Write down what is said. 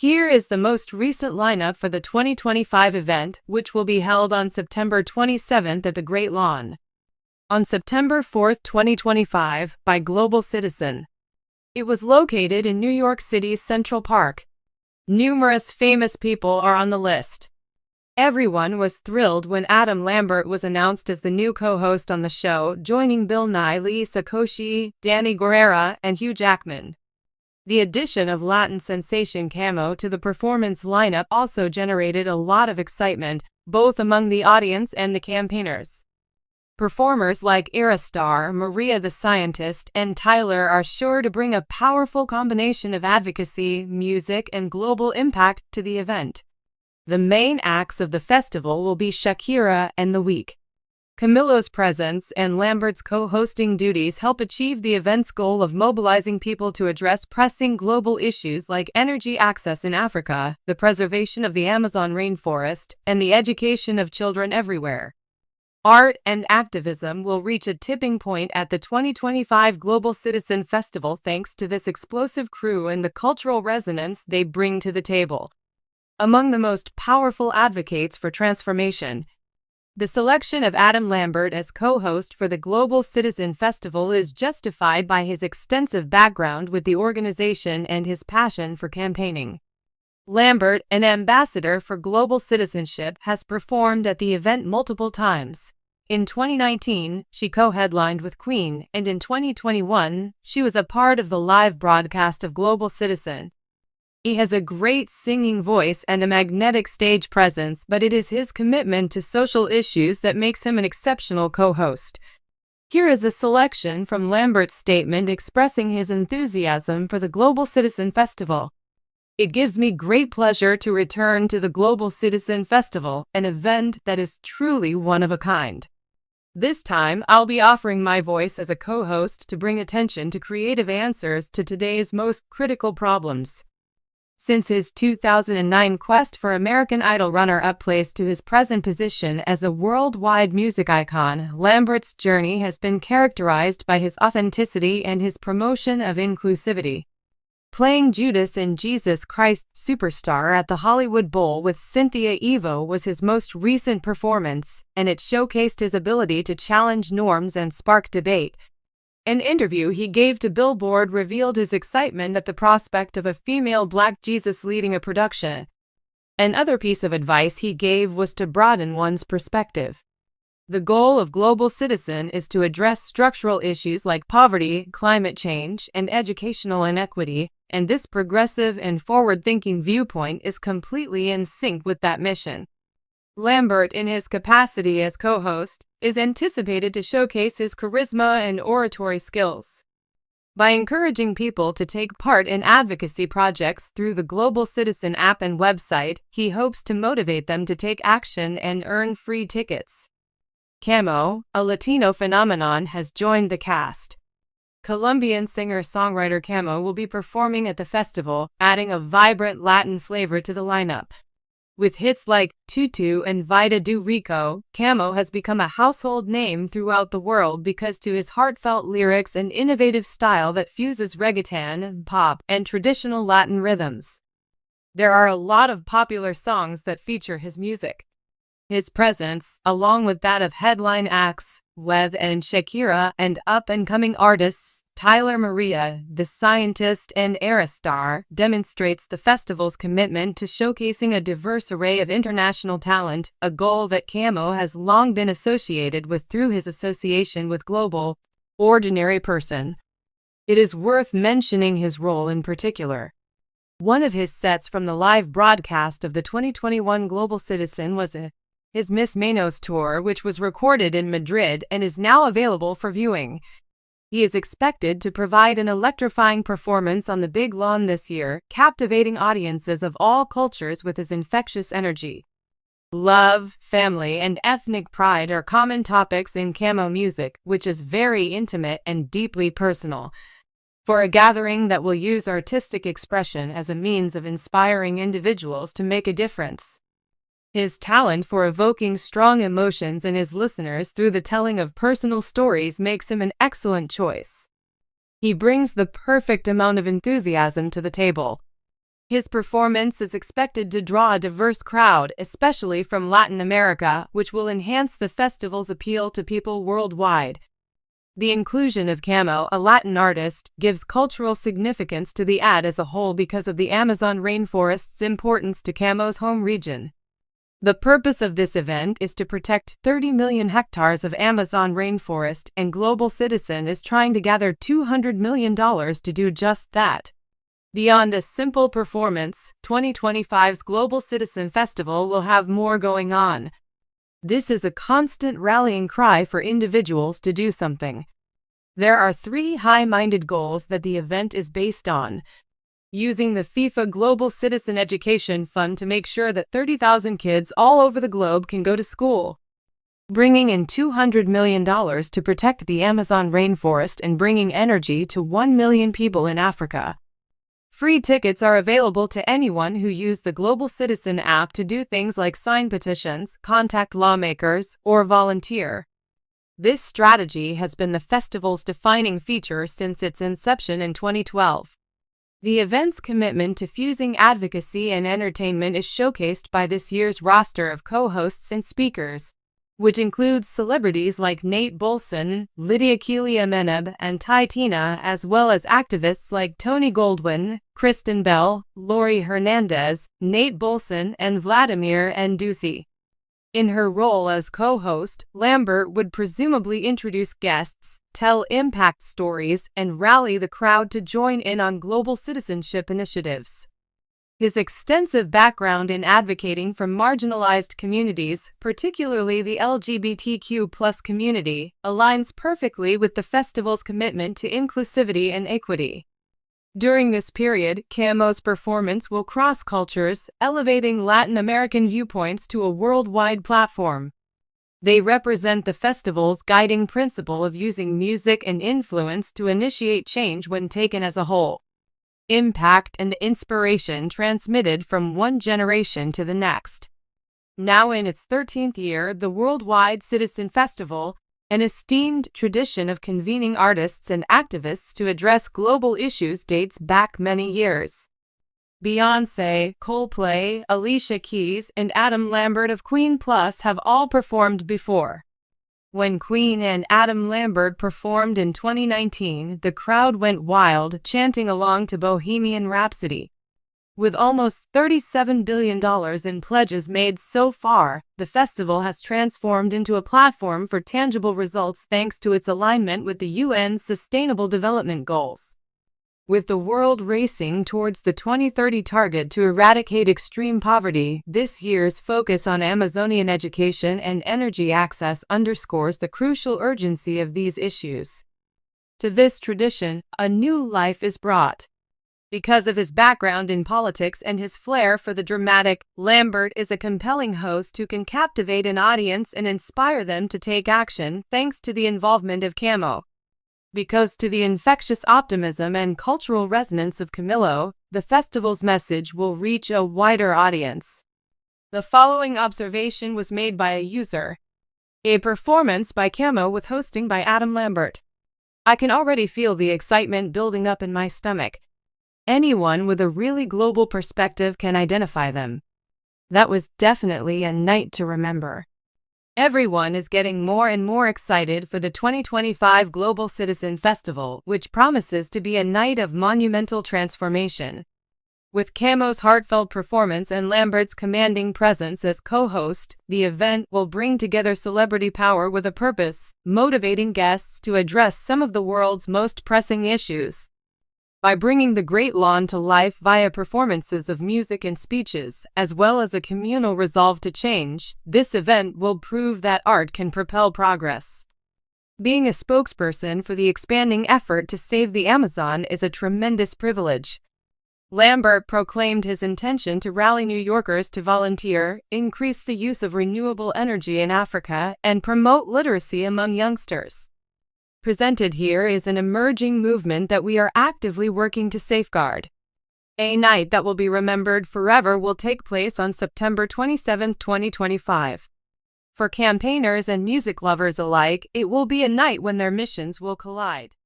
Here is the most recent lineup for the 2025 event, which will be held on September 27th at the Great Lawn. On September 4th, 2025, by Global Citizen. It was located in New York City's Central Park. Numerous famous people are on the list. Everyone was thrilled when Adam Lambert was announced as the new co-host on the show, joining Bill Nye, Lisa Koshy, Danny Guerrera, and Hugh Jackman. The addition of Latin sensation Camo to the performance lineup also generated a lot of excitement, both among the audience and the campaigners. Performers like Aristar, Maria the Scientist, and Tyler are sure to bring a powerful combination of advocacy, music, and global impact to the event. The main acts of the festival will be Shakira and The Week. Camilo's presence and Lambert's co-hosting duties help achieve the event's goal of mobilizing people to address pressing global issues like energy access in Africa, the preservation of the Amazon rainforest, and the education of children everywhere. Art and activism will reach a tipping point at the 2025 Global Citizen Festival thanks to this explosive crew and the cultural resonance they bring to the table. Among the most powerful advocates for transformation, the selection of Adam Lambert as co-host for the Global Citizen Festival is justified by his extensive background with the organization and his passion for campaigning. Lambert, an ambassador for global citizenship, has performed at the event multiple times. In 2019, she co-headlined with Queen, and in 2021, she was a part of the live broadcast of Global Citizen. He has a great singing voice and a magnetic stage presence, but it is his commitment to social issues that makes him an exceptional co-host. Here is a selection from Lambert's statement expressing his enthusiasm for the Global Citizen Festival. It gives me great pleasure to return to the Global Citizen Festival, an event that is truly one of a kind. This time, I'll be offering my voice as a co-host to bring attention to creative answers to today's most critical problems. Since his 2009 quest for American Idol runner-up place to his present position as a worldwide music icon, Lambert's journey has been characterized by his authenticity and his promotion of inclusivity. Playing Judas in Jesus Christ Superstar at the Hollywood Bowl with Cynthia Erivo was his most recent performance, and it showcased his ability to challenge norms and spark debate. An interview he gave to Billboard revealed his excitement at the prospect of a female Black Jesus leading a production. Another piece of advice he gave was to broaden one's perspective. The goal of Global Citizen is to address structural issues like poverty, climate change, and educational inequity, and this progressive and forward-thinking viewpoint is completely in sync with that mission. Lambert, in his capacity as co-host, is anticipated to showcase his charisma and oratory skills. By encouraging people to take part in advocacy projects through the Global Citizen app and website, he hopes to motivate them to take action and earn free tickets. Camo, a Latino phenomenon, has joined the cast. Colombian singer-songwriter Camo will be performing at the festival, adding a vibrant Latin flavor to the lineup. With hits like Tutu and Vida do Rico, Camo has become a household name throughout the world because to his heartfelt lyrics and innovative style that fuses reggaeton, pop, and traditional Latin rhythms. There are a lot of popular songs that feature his music. His presence, along with that of headline acts, Weth and Shakira, and up-and-coming artists, Tyler, Maria, The Scientist, and Aristar, demonstrates the festival's commitment to showcasing a diverse array of international talent, a goal that Camo has long been associated with through his association with Global, Ordinary Person. It is worth mentioning his role in particular. One of his sets from the live broadcast of the 2021 Global Citizen was his Miss Manos tour, which was recorded in Madrid and is now available for viewing. He is expected to provide an electrifying performance on the big lawn this year, captivating audiences of all cultures with his infectious energy. Love, family, and ethnic pride are common topics in Camo music, which is very intimate and deeply personal. For a gathering that will use artistic expression as a means of inspiring individuals to make a difference. His talent for evoking strong emotions in his listeners through the telling of personal stories makes him an excellent choice. He brings the perfect amount of enthusiasm to the table. His performance is expected to draw a diverse crowd, especially from Latin America, which will enhance the festival's appeal to people worldwide. The inclusion of Camo, a Latin artist, gives cultural significance to the ad as a whole because of the Amazon rainforest's importance to Camo's home region. The purpose of this event is to protect 30 million hectares of Amazon rainforest, and Global Citizen is trying to gather $200 million to do just that. Beyond a simple performance, 2025's Global Citizen Festival will have more going on. This is a constant rallying cry for individuals to do something. There are 3 high-minded goals that the event is based on. Using the FIFA Global Citizen Education Fund to make sure that 30,000 kids all over the globe can go to school. Bringing in $200 million to protect the Amazon rainforest and bringing energy to 1 million people in Africa. Free tickets are available to anyone who used the Global Citizen app to do things like sign petitions, contact lawmakers, or volunteer. This strategy has been the festival's defining feature since its inception in 2012. The event's commitment to fusing advocacy and entertainment is showcased by this year's roster of co-hosts and speakers, which includes celebrities like Nate Bolson, Lydia Kelia-Meneb, and Ty Tina, as well as activists like Tony Goldwyn, Kristen Bell, Lori Hernandez, Nate Bolson, and Vladimir Nduthi. In her role as co-host, Lambert would presumably introduce guests, tell impact stories, and rally the crowd to join in on global citizenship initiatives. His extensive background in advocating for marginalized communities, particularly the LGBTQ+ community, aligns perfectly with the festival's commitment to inclusivity and equity. During this period, Camo's performance will cross cultures, elevating Latin American viewpoints to a worldwide platform. They represent the festival's guiding principle of using music and influence to initiate change when taken as a whole. Impact and inspiration transmitted from one generation to the next. Now in its 13th year, the Worldwide Citizen Festival, an esteemed tradition of convening artists and activists to address global issues, dates back many years. Beyoncé, Coldplay, Alicia Keys, and Adam Lambert of Queen Plus have all performed before. When Queen and Adam Lambert performed in 2019, the crowd went wild, chanting along to Bohemian Rhapsody. With almost $37 billion in pledges made so far, the festival has transformed into a platform for tangible results thanks to its alignment with the UN's Sustainable Development Goals. With the world racing towards the 2030 target to eradicate extreme poverty, this year's focus on Amazonian education and energy access underscores the crucial urgency of these issues. To this tradition, a new life is brought. Because of his background in politics and his flair for the dramatic, Lambert is a compelling host who can captivate an audience and inspire them to take action thanks to the involvement of Camo. Because to the infectious optimism and cultural resonance of Camilo, the festival's message will reach a wider audience. The following observation was made by a user. A performance by Camo with hosting by Adam Lambert. I can already feel the excitement building up in my stomach. Anyone with a really global perspective can identify them. That was definitely a night to remember. Everyone is getting more and more excited for the 2025 Global Citizen Festival, which promises to be a night of monumental transformation. With Camo's heartfelt performance and Lambert's commanding presence as co-host, the event will bring together celebrity power with a purpose, motivating guests to address some of the world's most pressing issues. By bringing the Great Lawn to life via performances of music and speeches, as well as a communal resolve to change, this event will prove that art can propel progress. Being a spokesperson for the expanding effort to save the Amazon is a tremendous privilege. Lambert proclaimed his intention to rally New Yorkers to volunteer, increase the use of renewable energy in Africa, and promote literacy among youngsters. Presented here is an emerging movement that we are actively working to safeguard. A night that will be remembered forever will take place on September 27, 2025. For campaigners and music lovers alike, it will be a night when their missions will collide.